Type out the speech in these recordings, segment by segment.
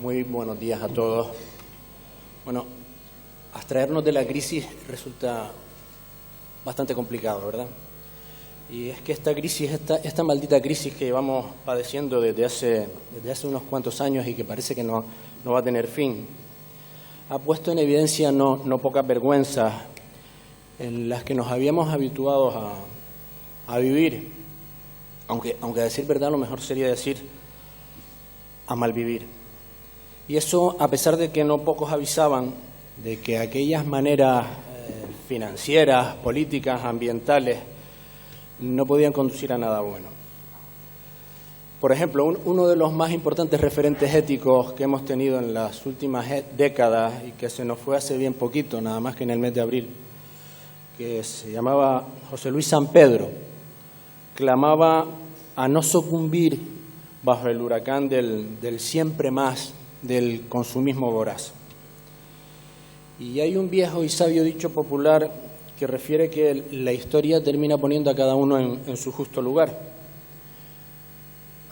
Muy buenos días a todos. Bueno, abstraernos de la crisis resulta bastante complicado, ¿verdad? Y es que esta crisis, esta maldita crisis que llevamos padeciendo desde hace unos cuantos años y que parece que no va a tener fin, ha puesto en evidencia no pocas vergüenzas en las que nos habíamos habituado a vivir, aunque a decir verdad lo mejor sería decir a malvivir. Y eso a pesar de que no pocos avisaban de que aquellas maneras financieras, políticas, ambientales, no podían conducir a nada bueno. Por ejemplo, uno de los más importantes referentes éticos que hemos tenido en las últimas décadas y que se nos fue hace bien poquito, nada más que en el mes de abril, que se llamaba José Luis San Pedro, clamaba a no sucumbir bajo el huracán del siempre más, del consumismo voraz. Y hay un viejo y sabio dicho popular que refiere que la historia termina poniendo a cada uno en su justo lugar.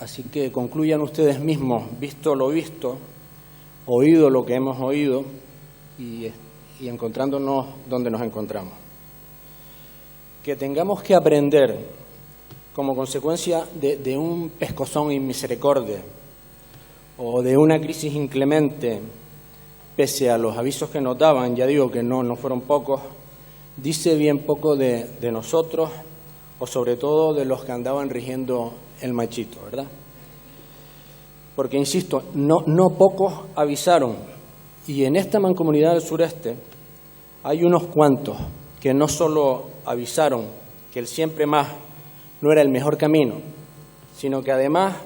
Así que concluyan ustedes mismos, visto lo visto, oído lo que hemos oído y encontrándonos donde nos encontramos. Que tengamos que aprender como consecuencia de un pescozón inmisericordia o de una crisis inclemente, pese a los avisos que nos daban, ya digo que no fueron pocos, dice bien poco de nosotros o sobre todo de los que andaban rigiendo el machito, ¿verdad? Porque, insisto, no pocos avisaron y en esta mancomunidad del sureste hay unos cuantos que no solo avisaron que el siempre más no era el mejor camino, sino que además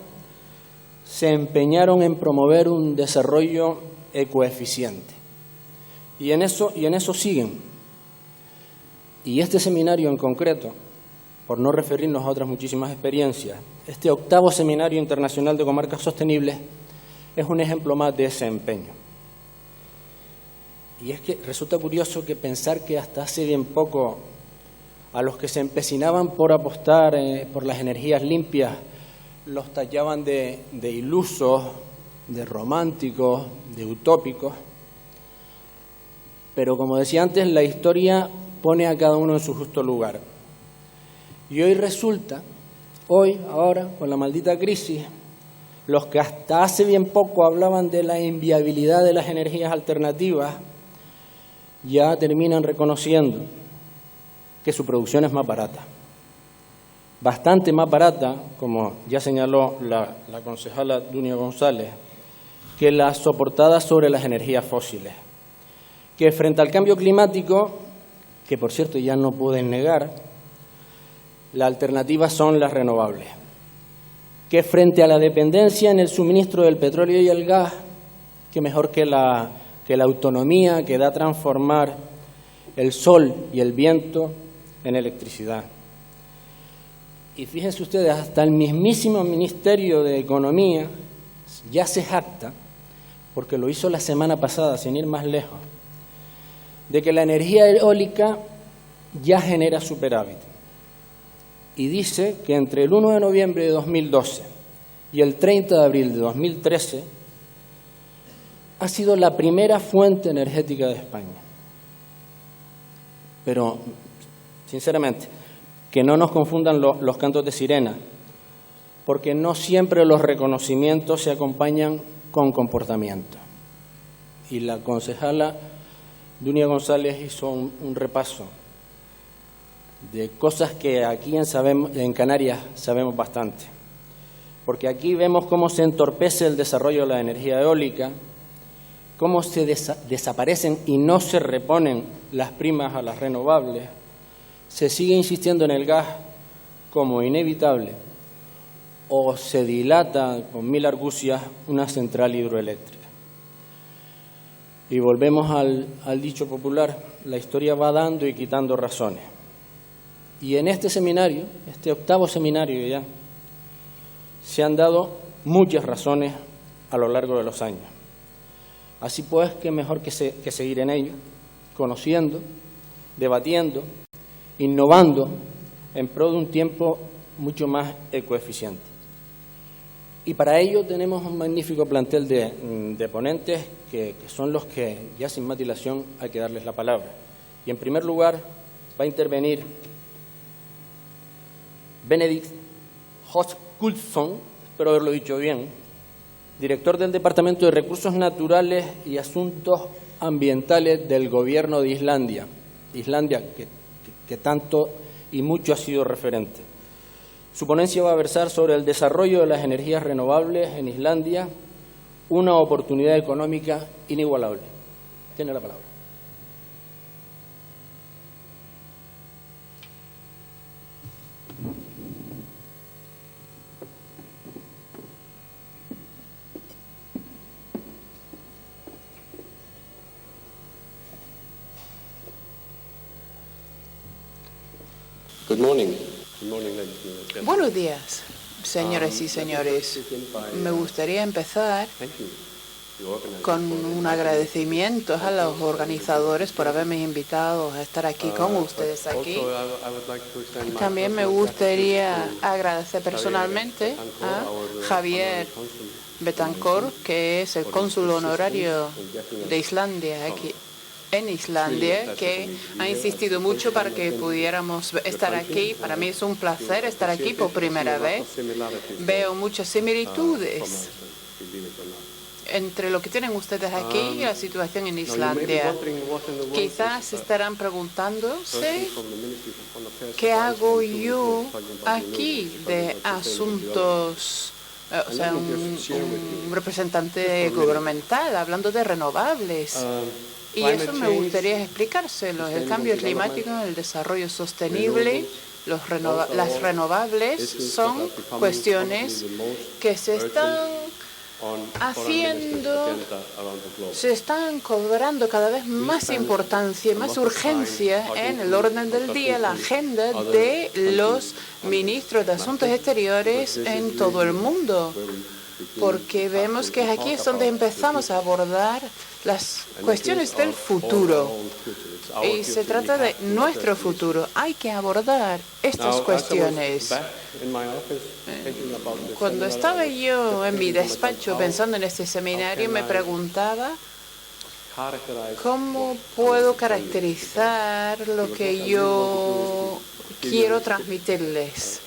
se empeñaron en promover un desarrollo ecoeficiente. Y en eso siguen. Y este seminario en concreto, por no referirnos a otras muchísimas experiencias, este 8º Seminario Internacional de Comarcas Sostenibles es un ejemplo más de ese empeño. Y es que resulta curioso que pensar que hasta hace bien poco a los que se empecinaban por apostar por las energías limpias los tallaban de ilusos, de románticos, de utópicos. Pero como decía antes, la historia pone a cada uno en su justo lugar. Y hoy resulta, ahora, con la maldita crisis, los que hasta hace bien poco hablaban de la inviabilidad de las energías alternativas, ya terminan reconociendo que su producción es más barata. Bastante más barata, como ya señaló la concejala Dunia González, que las soportadas sobre las energías fósiles. Que frente al cambio climático, que por cierto ya no pueden negar, la alternativa son las renovables. Que frente a la dependencia en el suministro del petróleo y el gas, que mejor que la autonomía que da transformar el sol y el viento en electricidad. Y fíjense ustedes, hasta el mismísimo Ministerio de Economía ya se jacta, porque lo hizo la semana pasada, sin ir más lejos, de que la energía eólica ya genera superávit. Y dice que entre el 1 de noviembre de 2012 y el 30 de abril de 2013 ha sido la primera fuente energética de España. Pero, sinceramente, que no nos confundan los cantos de sirena, porque no siempre los reconocimientos se acompañan con comportamiento. Y la concejala Dunia González hizo un repaso de cosas que aquí en Canarias sabemos bastante. Porque aquí vemos cómo se entorpece el desarrollo de la energía eólica, cómo se desaparecen y no se reponen las primas a las renovables, se sigue insistiendo en el gas como inevitable o se dilata con mil argucias una central hidroeléctrica. Y volvemos al dicho popular, la historia va dando y quitando razones. Y en este seminario, este 8º seminario ya, se han dado muchas razones a lo largo de los años. Así pues, qué mejor que seguir en ello, conociendo, debatiendo, innovando en pro de un tiempo mucho más ecoeficiente. Y para ello tenemos un magnífico plantel de ponentes que son los que ya sin más dilación hay que darles la palabra. Y en primer lugar va a intervenir Benedikt Högskulsson, espero haberlo dicho bien, director del Departamento de Recursos Naturales y Asuntos Ambientales del Gobierno de Islandia. Islandia que tanto y mucho ha sido referente. Su ponencia va a versar sobre el desarrollo de las energías renovables en Islandia, una oportunidad económica inigualable. Tiene la palabra. Good morning. Buenos días, señoras y señores. Me gustaría empezar con un agradecimiento a los organizadores por haberme invitado a estar aquí con ustedes aquí. También me gustaría agradecer personalmente a Javier Betancourt, que es el cónsul honorario de Islandia aquí en Islandia, que ha insistido mucho para que pudiéramos estar aquí. Para mí es un placer estar aquí por primera vez. Veo muchas similitudes entre lo que tienen ustedes aquí y la situación en Islandia. Quizás estarán preguntándose qué hago yo aquí de asuntos, o sea, un representante gubernamental hablando de renovables. Y eso me gustaría explicárselo. El cambio climático, el desarrollo sostenible, las renovables son cuestiones que se están cobrando cada vez más importancia y más urgencia en el orden del día, la agenda de los ministros de Asuntos Exteriores en todo el mundo. Porque vemos que aquí es donde empezamos a abordar las cuestiones del futuro. Y se trata de nuestro futuro. Hay que abordar estas cuestiones. Cuando estaba yo en mi despacho pensando en este seminario, me preguntaba cómo puedo caracterizar lo que yo quiero transmitirles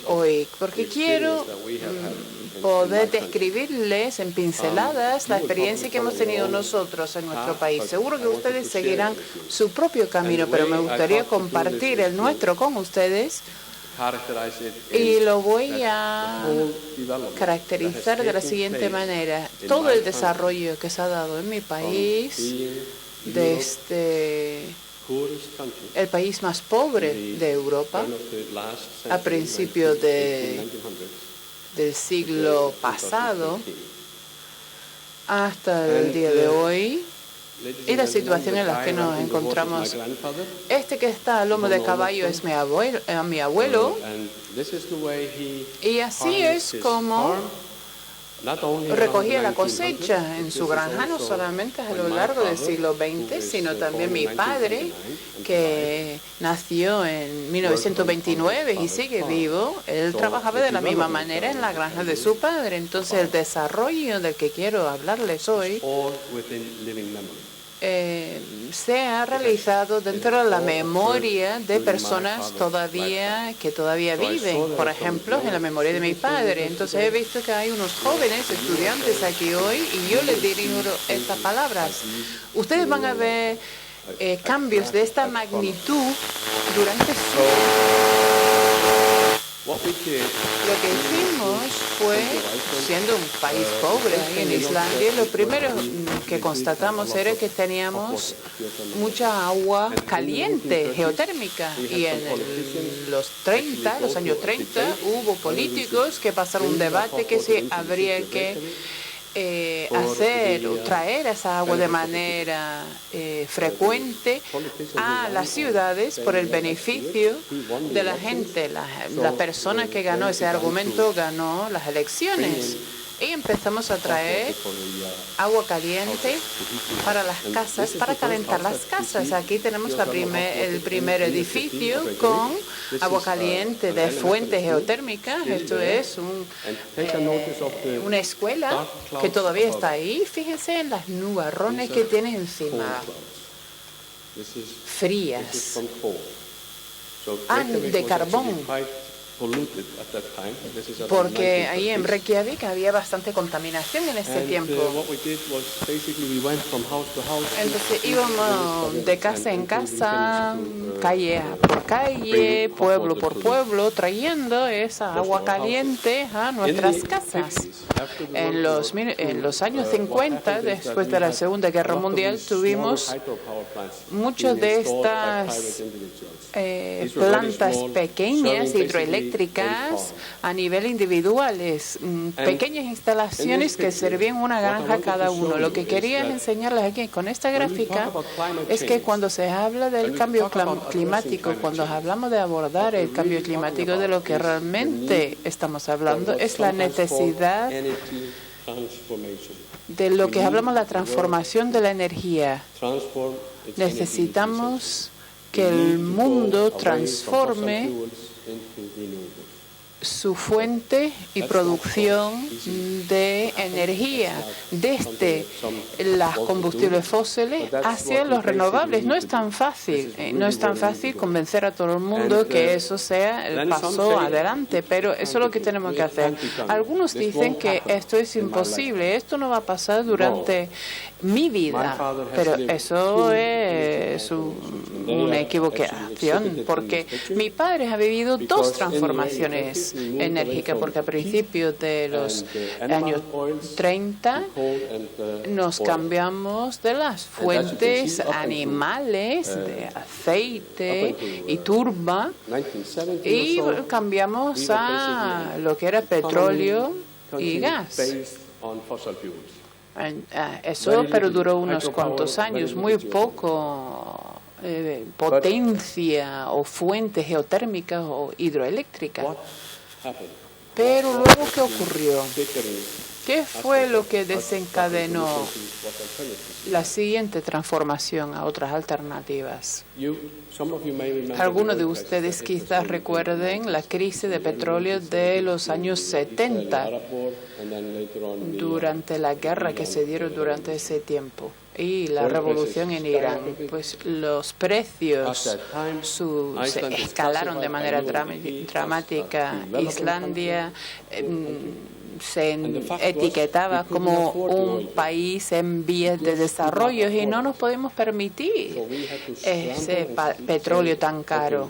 hoy, porque quiero poder describirles en pinceladas la experiencia que hemos tenido nosotros en nuestro país. Seguro que ustedes seguirán su propio camino, pero me gustaría compartir el nuestro con ustedes y lo voy a caracterizar de la siguiente manera. Todo el desarrollo que se ha dado en mi país, desde el país más pobre de Europa, a principios del siglo pasado hasta el día de hoy, y la situación en la que nos encontramos. Este que está al lomo de caballo es mi abuelo, y así es como recogía la cosecha en su granja, no solamente a lo largo del siglo XX, sino también mi padre, que nació en 1929 y sigue vivo. Él trabajaba de la misma manera en la granja de su padre. Entonces, el desarrollo del que quiero hablarles hoy se ha realizado dentro de la memoria de personas que todavía viven, por ejemplo, en la memoria de mi padre. Entonces he visto que hay unos jóvenes estudiantes aquí hoy y yo les dirijo estas palabras. Ustedes van a ver cambios de esta magnitud durante Lo que hicimos fue, siendo un país pobre ahí en Islandia, lo primero que constatamos era que teníamos mucha agua caliente, geotérmica. Y en los años 30, hubo políticos que pasaron un debate que si habría que hacer o traer esa agua de manera frecuente a las ciudades por el beneficio de la gente. La persona que ganó ese argumento ganó las elecciones. y empezamos a traer agua caliente para las casas, para calentar las casas. Aquí tenemos el primer edificio con agua caliente de fuentes geotérmicas. Esto es una escuela que todavía está ahí. Fíjense en las nubarrones que tiene encima, frías, de carbón, porque ahí en Reykjavik había bastante contaminación en ese tiempo. Entonces íbamos de casa en casa, calle por calle, pueblo por pueblo, trayendo esa agua caliente a nuestras casas. En los años 50, después de la Segunda Guerra Mundial, tuvimos muchas de estas plantas pequeñas hidroeléctricas a nivel individuales, pequeñas instalaciones que servían una granja cada uno. Lo que quería enseñarles aquí con esta gráfica es que cuando se habla del cambio climático, cuando hablamos de abordar el cambio climático, de lo que realmente estamos hablando es la necesidad de lo que hablamos, la transformación de la energía. Necesitamos que el mundo transforme su fuente y producción de energía desde los combustibles fósiles hacia los renovables. No es tan fácil, convencer a todo el mundo que eso sea el paso adelante, pero eso es lo que tenemos que hacer. Algunos dicen que esto es imposible, esto no va a pasar durante mi vida, pero eso es una equivocación, porque mi padre ha vivido dos transformaciones enérgicas, porque a principios de los años 30 nos cambiamos de las fuentes animales, de aceite y turba, y cambiamos a lo que era petróleo y gas. Eso pero duró unos cuantos años, muy poco potencia o fuentes geotérmicas o hidroeléctricas. Pero luego, ¿qué ocurrió? ¿Qué fue lo que desencadenó la siguiente transformación a otras alternativas? Algunos de ustedes quizás recuerden la crisis de petróleo de los años 70, durante la guerra que se dieron durante ese tiempo, y la revolución en Irán. Pues los precios se escalaron de manera dramática. Islandia se etiquetaba como un país en vías de desarrollo y no nos podemos permitir ese petróleo tan caro.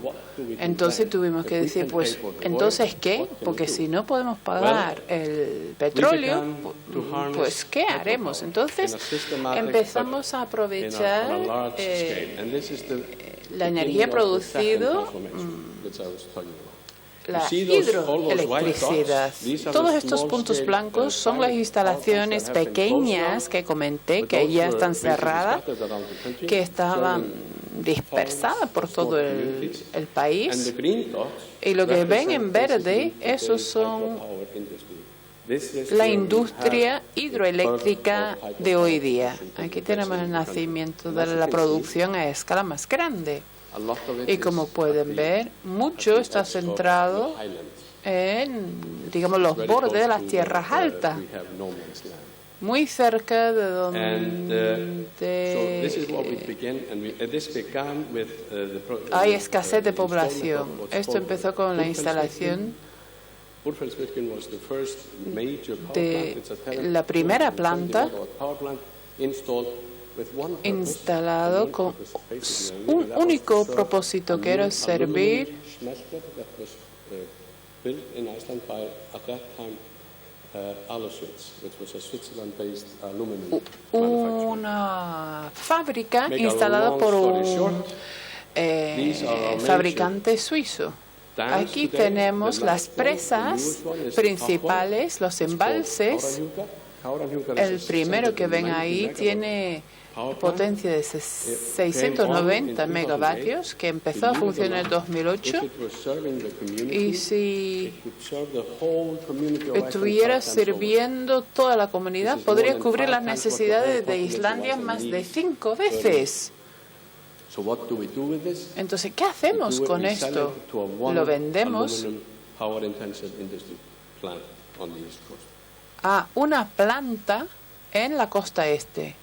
Entonces tuvimos que decir, pues, ¿entonces qué? Porque si no podemos pagar el petróleo, pues, ¿qué haremos? Entonces empezamos a aprovechar la energía producida, la hidroelectricidad. Todos estos puntos blancos son las instalaciones pequeñas que comenté, que ya están cerradas, que estaban dispersadas por todo el país. Y lo que ven en verde, esos son la industria hidroeléctrica de hoy día. Aquí tenemos el nacimiento de la producción a escala más grande. Y como pueden ver, mucho está centrado en, digamos, los bordes de las tierras altas, muy cerca de donde hay escasez de población. Esto empezó con la instalación de la primera planta, instalado con un único propósito, que era servir una fábrica instalada por un fabricante suizo. Aquí tenemos las presas principales, los embalses El primero que ven ahí tiene potencia de 690 megavatios, que empezó a funcionar en el 2008, y si estuviera sirviendo toda la comunidad, podría cubrir las necesidades de Islandia más de 5 veces. Entonces, ¿qué hacemos con esto? Lo vendemos a una planta en la costa este.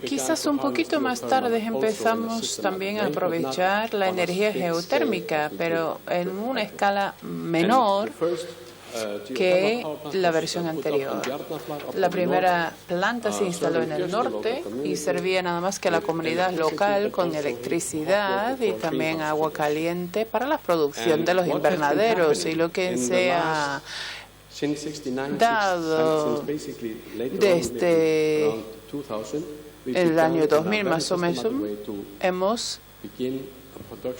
Quizás un poquito más tarde empezamos también a aprovechar la energía geotérmica, pero en una escala menor que la versión anterior. La primera planta se instaló en el norte y servía nada más que a la comunidad local con electricidad y también agua caliente para la producción de los invernaderos. Y lo que se ha dado desde el año 2000 más o menos, hemos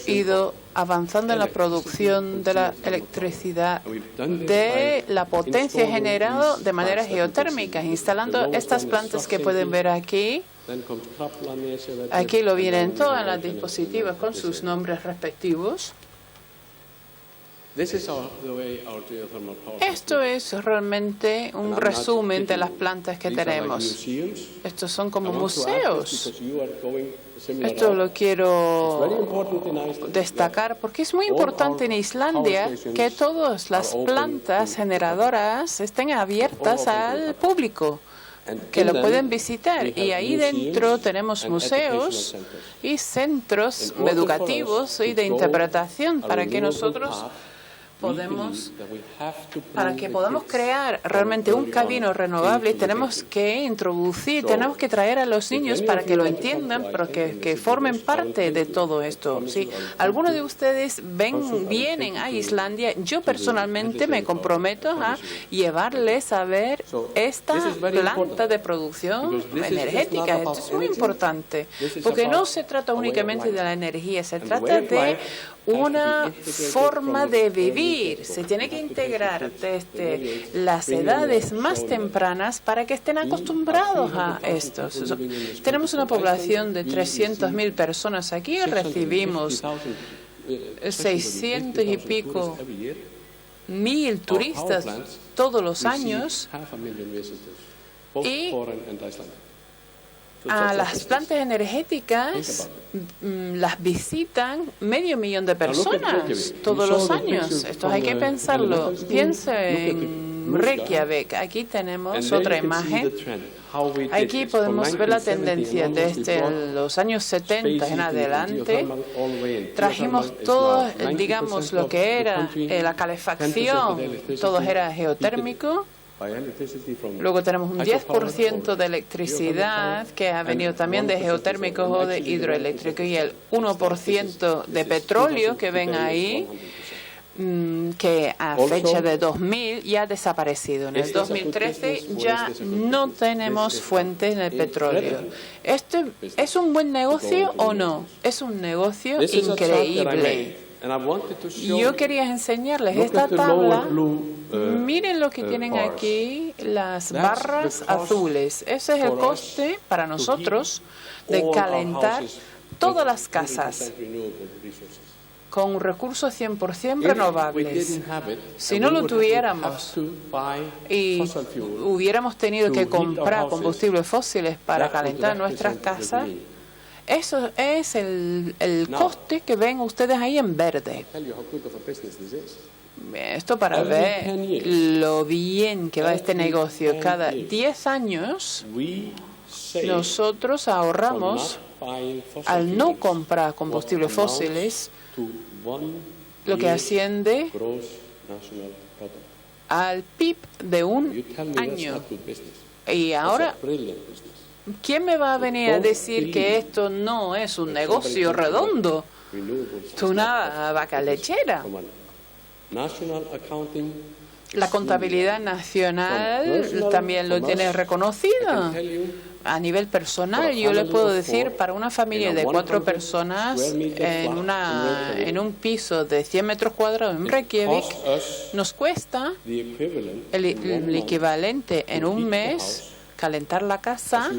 ido avanzando en la producción de la electricidad de la potencia generada de manera geotérmica, instalando estas plantas que pueden ver aquí. Aquí lo vienen todas las dispositivos con sus nombres respectivos. Esto es realmente un resumen de las plantas que tenemos. Estos son como museos. Esto lo quiero destacar porque es muy importante en Islandia que todas las plantas generadoras estén abiertas al público, que lo pueden visitar. Y ahí dentro tenemos museos y centros educativos y de interpretación para que nosotros podamos crear realmente un camino renovable. Tenemos que introducir, tenemos que traer a los niños para que lo entiendan, pero que formen parte de todo esto. Si algunos de ustedes vienen a Islandia, yo personalmente me comprometo a llevarles a ver esta planta de producción energética. Esto es muy importante, porque no se trata únicamente de la energía, se trata de una forma de vivir. Se tiene que integrar desde las edades más tempranas para que estén acostumbrados a esto. Tenemos una población de 300.000 personas aquí, recibimos 600 y pico mil turistas todos los años, y a las plantas energéticas las visitan 500.000 de personas todos los años. Esto hay que pensarlo. Piense en Reykjavik. Aquí tenemos otra imagen. Aquí podemos ver la tendencia desde los años 70 en adelante. Trajimos todo, digamos, lo que era la calefacción, todo era geotérmico. Luego tenemos un 10% de electricidad que ha venido también de geotérmicos o de hidroeléctricos, y el 1% de petróleo que ven ahí, que a fecha de 2000 ya ha desaparecido. En el 2013 ya no tenemos fuentes de petróleo. ¿Esto es un buen negocio o no? Es un negocio increíble. Yo quería enseñarles esta tabla. Miren lo que tienen aquí, las barras azules. Ese es el coste para nosotros de calentar todas las casas con recursos 100% renovables. Si no lo tuviéramos y hubiéramos tenido que comprar combustibles fósiles para calentar nuestras casas, eso es el coste que ven ustedes ahí en verde. Esto para ver lo bien que va este negocio. Cada 10 años nosotros ahorramos, al no comprar combustibles fósiles, lo que asciende al PIB de un año. Y ahora, ¿quién me va a venir a decir que esto no es un negocio redondo? Es una vaca lechera. La contabilidad nacional también lo tiene reconocido. A nivel personal, yo le puedo decir, para una familia de 4 personas en un piso de 100 metros cuadrados en Reykjavik, nos cuesta el equivalente en un mes calentar la casa,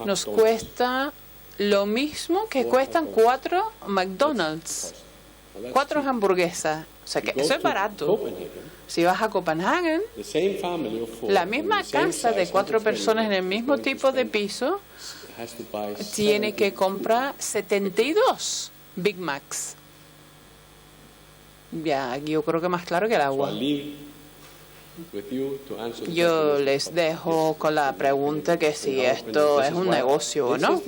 nos cuesta lo mismo que cuestan 4 McDonald's, 4 hamburguesas. O sea que eso es barato. Si vas a Copenhague, la misma casa de 4 personas en el mismo tipo de piso tiene que comprar 72 Big Macs. Ya, yo creo que más claro que el agua. Yo les dejo con la pregunta que si esto es un negocio o no.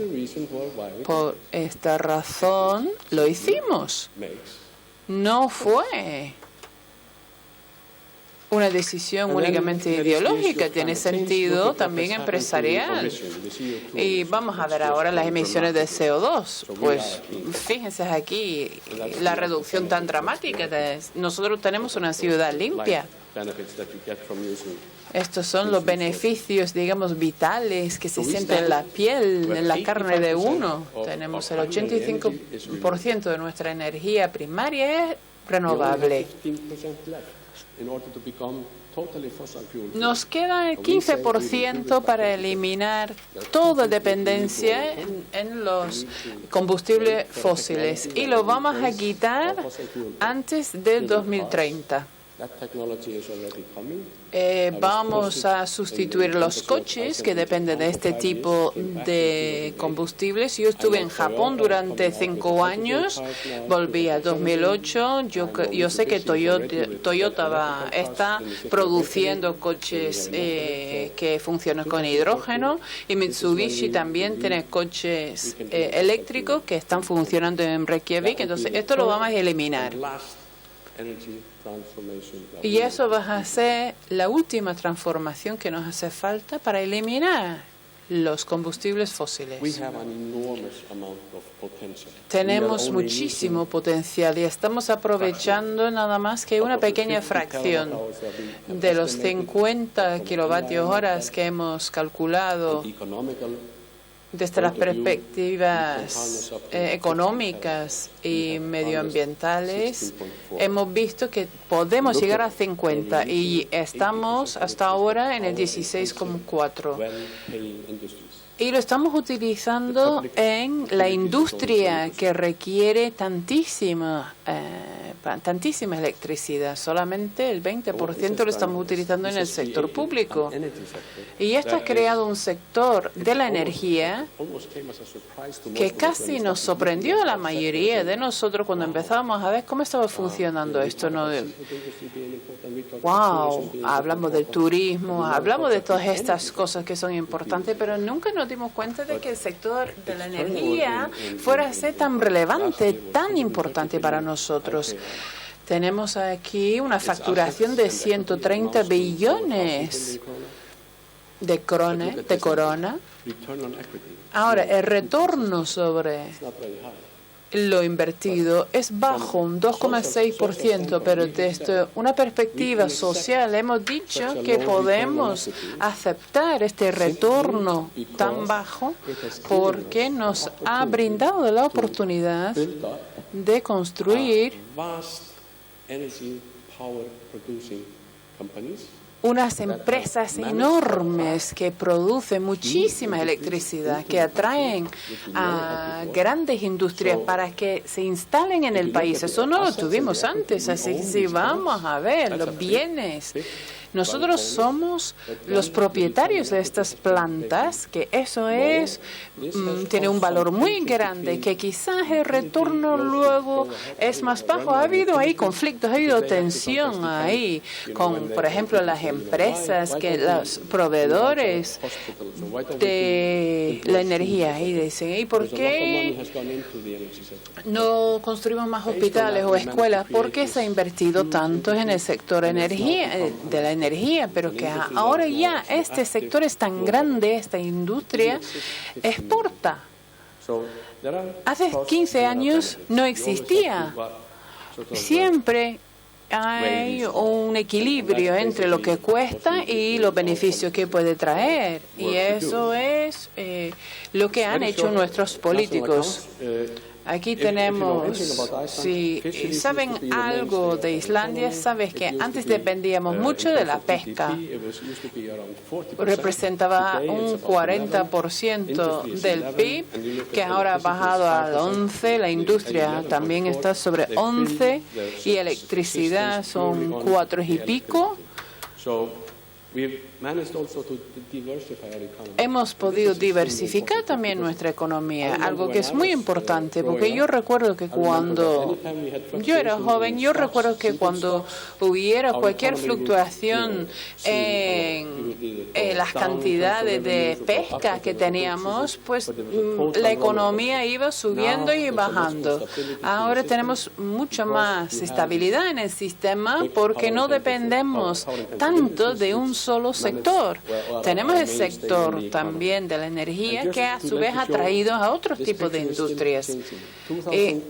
Por esta razón lo hicimos. No fue una decisión únicamente ideológica, tiene sentido también empresarial. Y vamos a ver ahora las emisiones de CO2. Pues fíjense aquí la reducción tan dramática. Nosotros tenemos una ciudad limpia. Estos son los beneficios, digamos, vitales que se sienten en la piel, en la carne de uno. Tenemos el 85% de nuestra energía primaria es renovable. Nos queda el 15% para eliminar toda dependencia en los combustibles fósiles y lo vamos a quitar antes del 2030. Vamos a sustituir los coches que dependen de este tipo de combustibles. Yo estuve en Japón durante 5 años, volví a 2008. Yo sé que Toyota está produciendo coches que funcionan con hidrógeno y Mitsubishi también tiene coches eléctricos que están funcionando en Reykjavik. Entonces, esto lo vamos a eliminar. Y eso va a ser la última transformación que nos hace falta para eliminar los combustibles fósiles. Tenemos muchísimo potencial y estamos aprovechando nada más que una pequeña fracción de los 50 kilovatios horas que hemos calculado. Desde las perspectivas económicas y medioambientales, hemos visto que podemos llegar a 50 y estamos hasta ahora en el 16,4. Y lo estamos utilizando en la industria que requiere tantísima electricidad. Solamente el 20% lo estamos utilizando en el sector público. Y esto ha creado un sector de la energía que casi nos sorprendió a la mayoría de nosotros cuando empezábamos a ver cómo estaba funcionando esto. Wow, hablamos del turismo, hablamos de todas estas cosas que son importantes, pero nunca nos dimos cuenta de que el sector de la energía fuera a ser tan relevante, tan importante para nosotros. Tenemos aquí una facturación de 130 billones de corona. Ahora, el retorno sobre lo invertido es bajo, un 2,6%, pero desde una perspectiva social hemos dicho que podemos aceptar este retorno tan bajo porque nos ha brindado la oportunidad de construir unas empresas enormes que producen muchísima electricidad, que atraen a grandes industrias para que se instalen en el país. Eso no lo tuvimos antes, así que si vamos a ver los bienes, nosotros somos los propietarios de estas plantas, que eso tiene un valor muy grande, que quizás el retorno luego es más bajo. Ha habido ahí conflictos, ha habido tensión ahí con, por ejemplo, las empresas, los proveedores de la energía. Y dicen, ¿y por qué no construimos más hospitales o escuelas? ¿Por qué se ha invertido tanto en el sector de la energía? Pero que ahora ya este sector es tan grande, esta industria exporta. Hace 15 años no existía. Siempre hay un equilibrio entre lo que cuesta y los beneficios que puede traer. Y eso es lo que han hecho nuestros políticos. Aquí tenemos, si saben algo de Islandia, sabes que antes dependíamos mucho de la pesca. Representaba un 40% del PIB, que ahora ha bajado al 11%. La industria también está sobre 11% y electricidad son 4 y pico. Hemos podido diversificar también nuestra economía, algo que es muy importante, porque yo recuerdo que cuando yo era joven, cuando hubiera cualquier fluctuación en las cantidades de pesca que teníamos, pues la economía iba subiendo y bajando. Ahora tenemos mucha más estabilidad en el sistema porque no dependemos tanto de un solo sector. Tenemos el sector también de la energía que a su vez ha traído a otros tipos de industrias.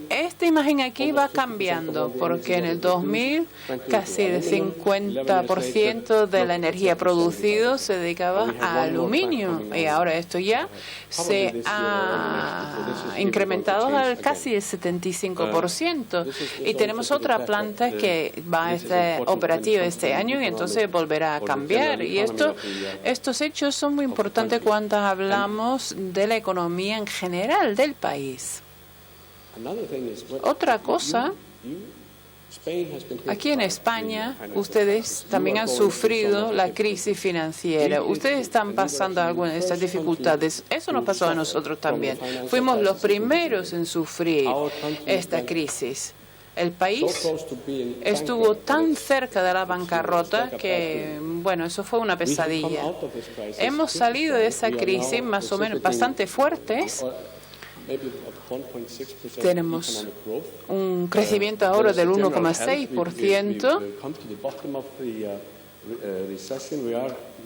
Esta imagen aquí va cambiando porque en el 2000 casi el 50% de la energía producida se dedicaba a aluminio y ahora esto ya se ha incrementado al casi el 75%. Y tenemos otra planta que va a estar operativa este año y entonces volverá a cambiar. Y estos hechos son muy importantes cuando hablamos de la economía en general del país. Otra cosa, aquí en España, ustedes también han sufrido la crisis financiera. Ustedes están pasando algunas de estas dificultades. Eso nos pasó a nosotros también. Fuimos los primeros en sufrir esta crisis. El país estuvo tan cerca de la bancarrota que, bueno, eso fue una pesadilla. Hemos salido de esa crisis más o menos bastante fuertes. Tenemos un crecimiento ahora del 1,6%.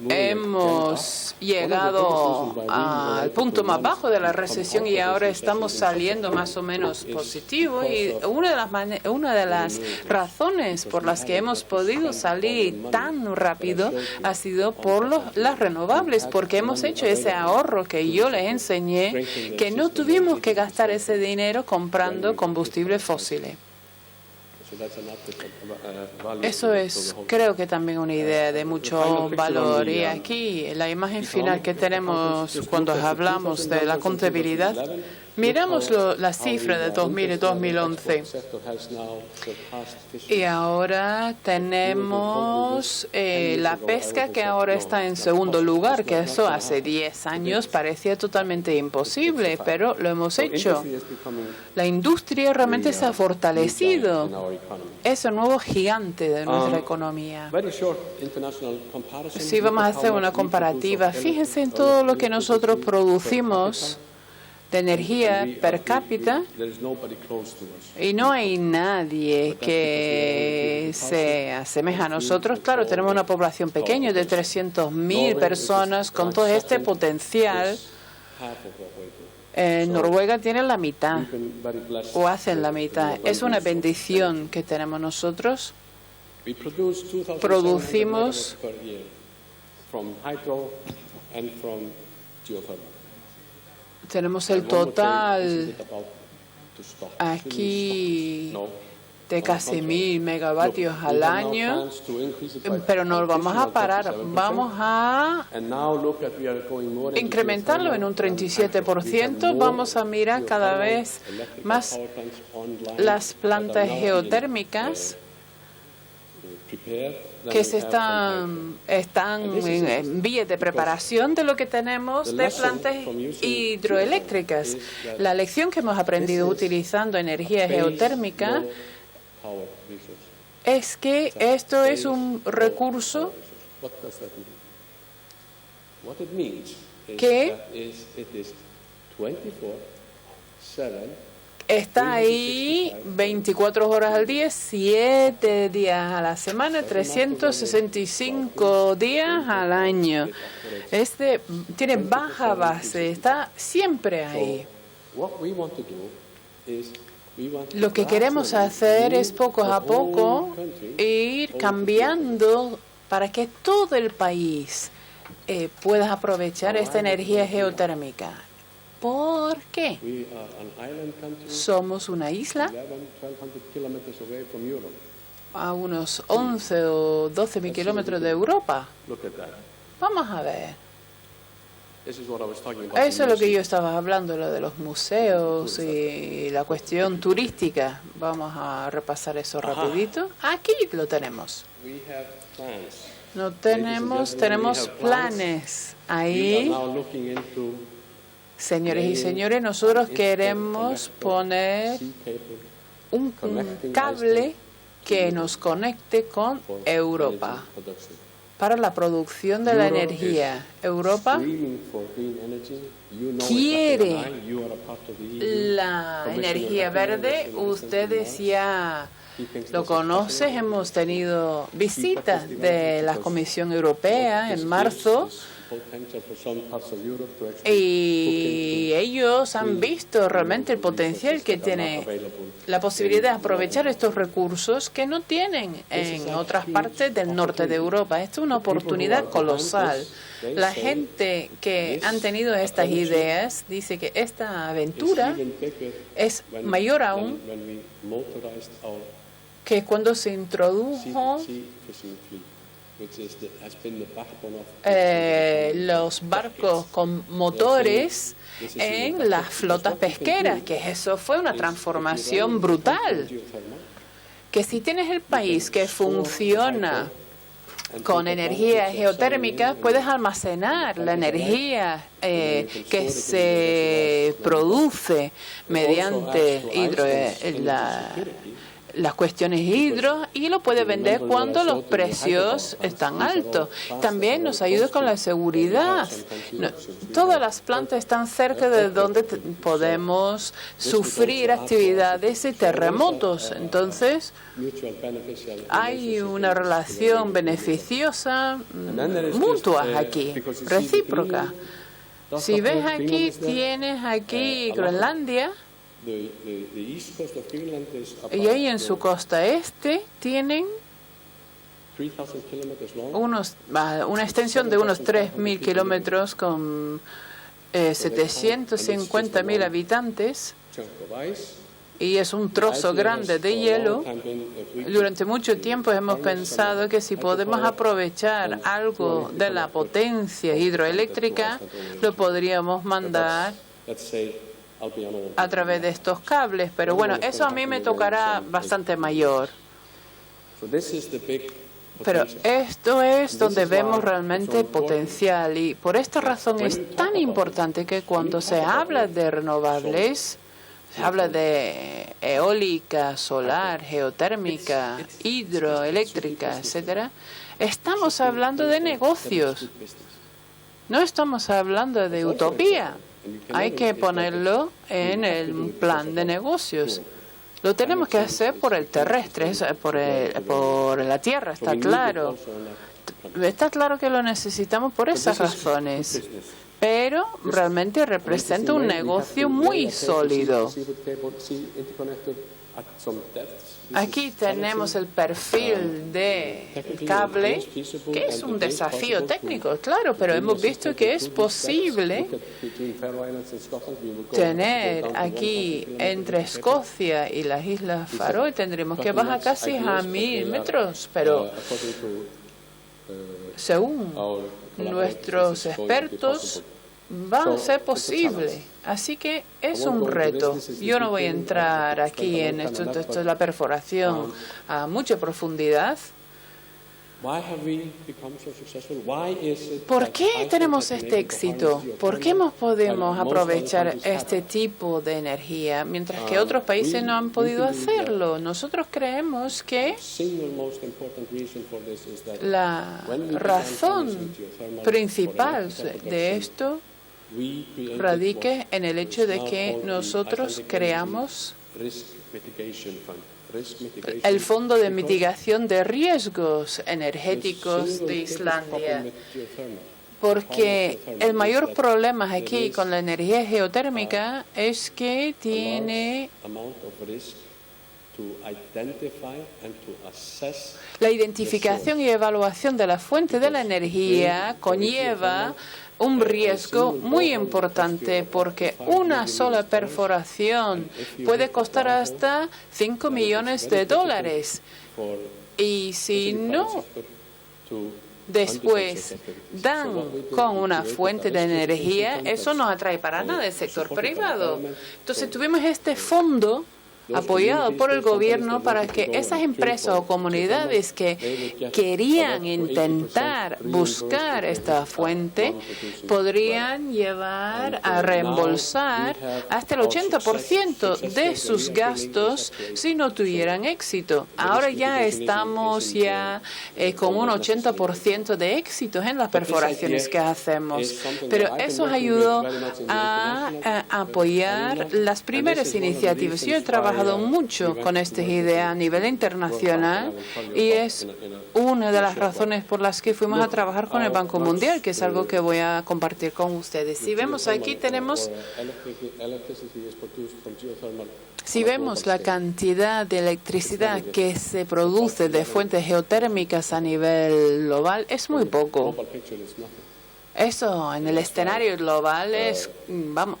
Hemos llegado al punto más bajo de la recesión y ahora estamos saliendo más o menos positivo. Y una de las razones por las que hemos podido salir tan rápido ha sido por las renovables, porque hemos hecho ese ahorro que yo les enseñé, que no tuvimos que gastar ese dinero comprando combustibles fósiles. Eso es, creo que también una idea de mucho valor. Y aquí, la imagen final que tenemos cuando hablamos de la contabilidad, miramos la cifra de 2000 y 2011. Y ahora tenemos la pesca, que ahora está en segundo lugar, que eso hace 10 años parecía totalmente imposible, pero lo hemos hecho. La industria realmente se ha fortalecido. Es un nuevo gigante de nuestra economía. Si vamos a hacer una comparativa, fíjense en todo lo que nosotros producimos de energía per cápita y no hay nadie que se asemeja a nosotros. Claro, tenemos una población pequeña de 300.000 personas con todo este potencial. Noruega tiene la mitad o hacen la mitad. Es una bendición que tenemos nosotros. Producimos tenemos el total aquí de casi 1.000 megavatios al año, pero no vamos a parar, vamos a incrementarlo en un 37%, vamos a mirar cada vez más las plantas geotérmicas que están en vías de preparación de lo que tenemos de plantas hidroeléctricas. La lección que hemos aprendido utilizando energía geotérmica es que esto es un recurso que está ahí 24 horas al día, 7 días a la semana, 365 días al año. Tiene baja base, está siempre ahí. Lo que queremos hacer es poco a poco ir cambiando para que todo el país pueda aprovechar esta energía geotérmica. ¿Por qué? Somos una isla a unos 11 o 12.000 kilómetros de Europa. Vamos a ver. Eso es lo que yo estaba hablando, lo de los museos y la cuestión turística. Vamos a repasar eso rapidito. Aquí lo tenemos. Tenemos planes. Ahí, señores y señores, nosotros queremos poner un cable que nos conecte con Europa para la producción de la energía. Europa quiere la energía verde. Ustedes ya lo conocen, hemos tenido visitas de la Comisión Europea en marzo y ellos han visto realmente el potencial que tiene la posibilidad de aprovechar estos recursos que no tienen en otras partes del norte de Europa. Esto es una oportunidad colosal. La gente que han tenido estas ideas dice que esta aventura es mayor aún que cuando se introdujo los barcos con motores en las flotas pesqueras, que eso fue una transformación brutal. Que si tienes el país que funciona con energía geotérmica, puedes almacenar la energía que se produce mediante las cuestiones hidro y lo puede vender cuando los precios están altos. También nos ayuda con la seguridad. Todas las plantas están cerca de donde podemos sufrir actividades y terremotos. Entonces, hay una relación beneficiosa mutua aquí, recíproca. Si ves aquí, tienes aquí Groenlandia. Y ahí en su costa este tienen una extensión de unos 3.000 kilómetros con 750.000 habitantes y es un trozo grande de hielo. Durante mucho tiempo hemos pensado que si podemos aprovechar algo de la potencia hidroeléctrica, lo podríamos mandar a través de estos cables, pero bueno, eso a mí me tocará bastante mayor. Pero esto es donde vemos realmente potencial y por esta razón es tan importante que cuando se habla de renovables, se habla de eólica, solar, geotérmica, hidroeléctrica, etcétera, estamos hablando de negocios. No estamos hablando de utopía. Hay que ponerlo en el plan de negocios. Lo tenemos que hacer por el terrestre, por la tierra, está claro. Está claro que lo necesitamos por esas razones. Pero realmente representa un negocio muy sólido. Aquí tenemos el perfil de cable, que es un desafío técnico, claro, pero hemos visto que es posible tener aquí entre Escocia y las Islas Faroe, tendremos que bajar casi a 1.000 metros, pero según nuestros expertos va a ser posible. Así que es un reto. Yo no voy a entrar aquí en esto de la perforación a mucha profundidad. ¿Por qué tenemos este éxito? ¿Por qué podemos aprovechar este tipo de energía mientras que otros países no han podido hacerlo? Nosotros creemos que la razón principal de esto radique en el hecho de que nosotros creamos el Fondo de Mitigación de Riesgos Energéticos de Islandia. Porque el mayor problema aquí con la energía geotérmica es que tiene la identificación y evaluación de la fuente de la energía conlleva un riesgo muy importante, porque una sola perforación puede costar hasta $5 millones. Y si no después dan con una fuente de energía, eso no atrae para nada el sector privado. Entonces tuvimos este fondo apoyado por el gobierno para que esas empresas o comunidades que querían intentar buscar esta fuente podrían llevar a reembolsar hasta el 80% de sus gastos si no tuvieran éxito. Ahora ya estamos con un 80% de éxitos en las perforaciones que hacemos, pero eso ayudó a apoyar las primeras iniciativas. Yo he trabajado mucho con esta idea a nivel internacional y es una de las razones por las que fuimos a trabajar con el Banco Mundial, que es algo que voy a compartir con ustedes. Si vemos la cantidad de electricidad que se produce de fuentes geotérmicas a nivel global, es muy poco. Eso en el escenario global es,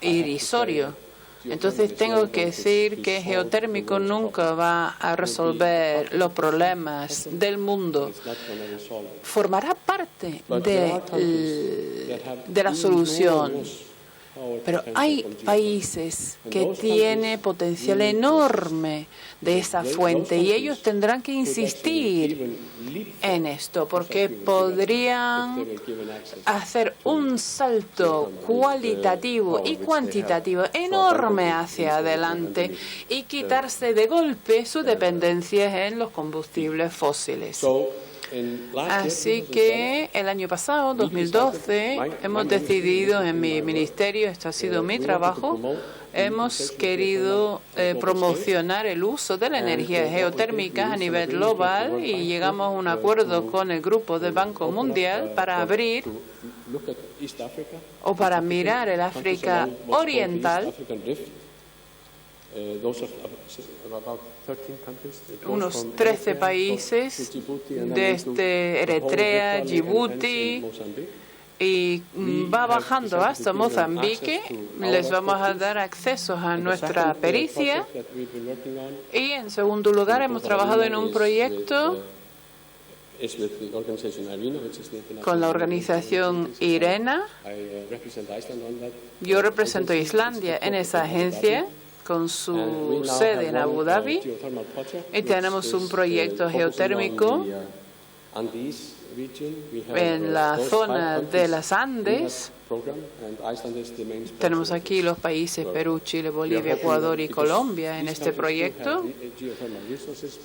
irrisorio. Entonces tengo que decir que geotérmico nunca va a resolver los problemas del mundo. Formará parte de la solución. Pero hay países que tienen potencial enorme de esa fuente y ellos tendrán que insistir en esto porque podrían hacer un salto cualitativo y cuantitativo enorme hacia adelante y quitarse de golpe su dependencia en los combustibles fósiles. Así que el año pasado, 2012, hemos decidido en mi ministerio, esto ha sido mi trabajo, hemos querido promocionar el uso de la energía geotérmica a nivel global y llegamos a un acuerdo con el grupo del Banco Mundial para abrir o para mirar el África Oriental. Unos 13 países, desde Eritrea, Djibouti, y va bajando hasta Mozambique. Les vamos a dar acceso a nuestra pericia. Y en segundo lugar, hemos trabajado en un proyecto con la organización IRENA. Yo represento a Islandia en esa agencia, con su sede en Abu Dhabi, y tenemos un proyecto geotérmico en la zona de las Andes. Tenemos aquí los países Perú, Chile, Bolivia, Ecuador y Colombia en este proyecto,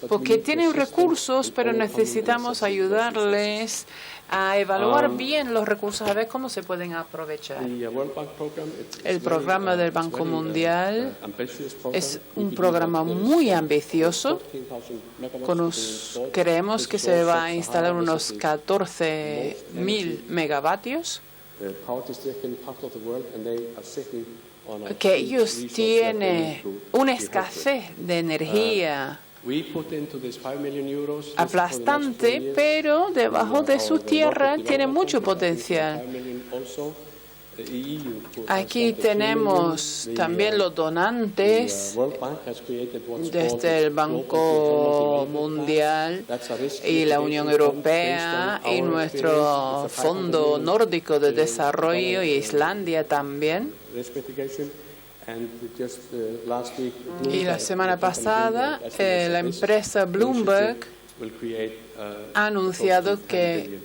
porque tienen recursos, pero necesitamos ayudarles a evaluar bien los recursos, a ver cómo se pueden aprovechar. El programa del Banco Mundial es un programa muy ambicioso. Creemos que se va a instalar unos 14.000 megavatios. Que ellos tienen una escasez de energía aplastante, pero debajo de su tierra tiene mucho potencial. Aquí tenemos también los donantes desde el Banco Mundial y la Unión Europea y nuestro Fondo Nórdico de Desarrollo y Islandia también. Y la semana pasada la empresa Bloomberg ha anunciado que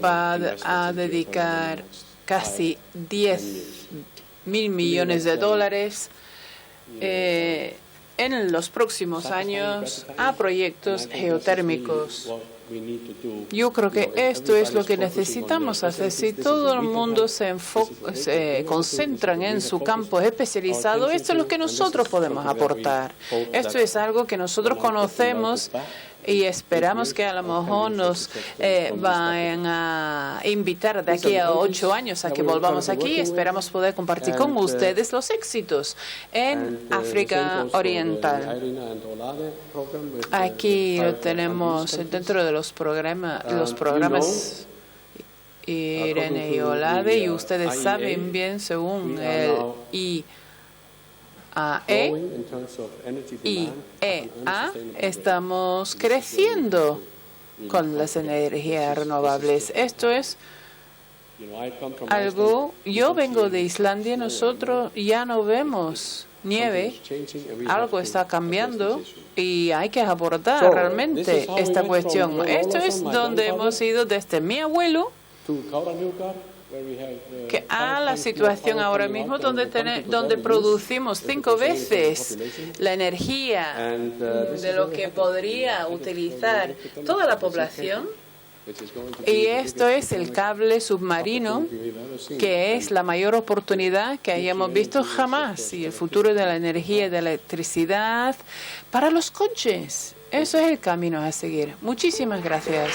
va a dedicar casi $10.000 millones en los próximos años a proyectos geotérmicos. Yo creo que esto es lo que necesitamos hacer. Si todo el mundo se concentra en su campo especializado, esto es lo que nosotros podemos aportar. Esto es algo que nosotros conocemos y esperamos que a lo mejor nos vayan a invitar de aquí a 8 años a que volvamos aquí. Esperamos poder compartir con ustedes los éxitos en África Oriental. Aquí lo tenemos dentro de los programas Irene y Olave, y ustedes saben bien, según el IEA, estamos creciendo con las energías renovables. Esto es algo, yo vengo de Islandia, nosotros ya no vemos nieve, algo está cambiando y hay que abordar realmente esta cuestión. Esto es donde hemos ido desde mi abuelo que a la situación ahora mismo donde producimos 5 veces la energía de lo que podría utilizar toda la población. Y esto es el cable submarino, que es la mayor oportunidad que hayamos visto jamás, y el futuro de la energía y de la electricidad para los coches. Eso es el camino a seguir. Muchísimas gracias.